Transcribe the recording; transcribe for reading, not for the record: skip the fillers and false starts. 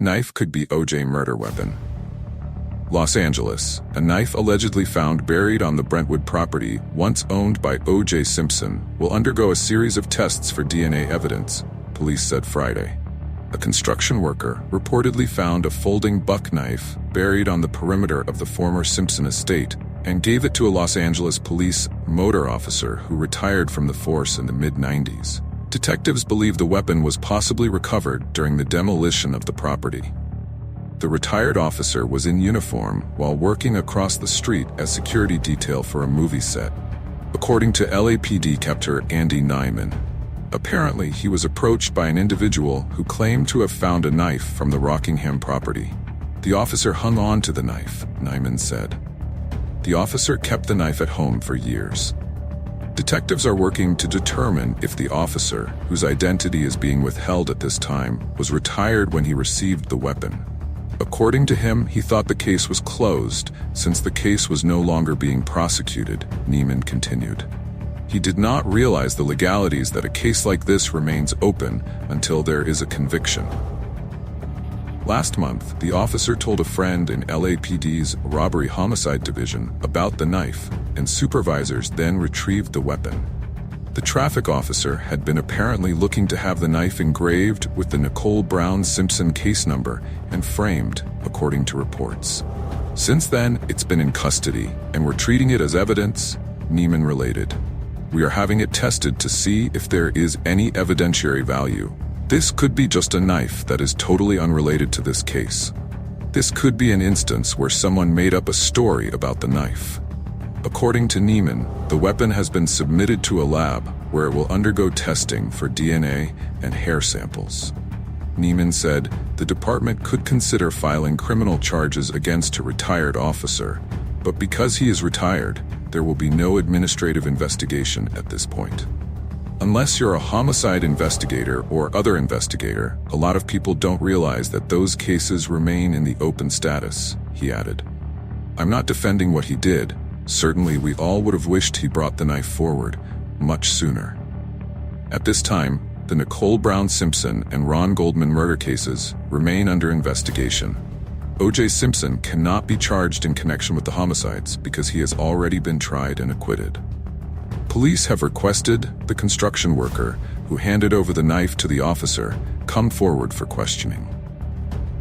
Knife could be O.J. murder weapon. Los Angeles. A knife allegedly found buried on the Brentwood property, once owned by O.J. Simpson, will undergo a series of tests for DNA evidence, police said Friday. A construction worker reportedly found a folding buck knife buried on the perimeter of the former Simpson estate and gave it to a Los Angeles police motor officer who retired from the force in the mid-90s. Detectives believe the weapon was possibly recovered during the demolition of the property. The retired officer was in uniform while working across the street as security detail for a movie set, according to LAPD captor Andy Nyman. Apparently, he was approached by an individual who claimed to have found a knife from the Rockingham property. The officer hung on to the knife, Nyman said. The officer kept the knife at home for years. Detectives are working to determine if the officer, whose identity is being withheld at this time, was retired when he received the weapon. According to him, he thought the case was closed since the case was no longer being prosecuted, Neiman continued. He did not realize the legalities that a case like this remains open until there is a conviction. Last month, the officer told a friend in LAPD's Robbery Homicide Division about the knife, and supervisors then retrieved the weapon. The traffic officer had been apparently looking to have the knife engraved with the Nicole Brown Simpson case number and framed, according to reports. Since then, it's been in custody, and we're treating it as evidence, Neiman related. We are having it tested to see if there is any evidentiary value. This could be just a knife that is totally unrelated to this case. This could be an instance where someone made up a story about the knife. According to Neiman, the weapon has been submitted to a lab where it will undergo testing for DNA and hair samples. Neiman said the department could consider filing criminal charges against a retired officer, but because he is retired, there will be no administrative investigation at this point. Unless you're a homicide investigator or other investigator, a lot of people don't realize that those cases remain in the open status, he added. I'm not defending what he did. Certainly we all would have wished he brought the knife forward much sooner. At this time, the Nicole Brown Simpson and Ron Goldman murder cases remain under investigation. O.J. Simpson cannot be charged in connection with the homicides because he has already been tried and acquitted. Police have requested the construction worker who handed over the knife to the officer come forward for questioning.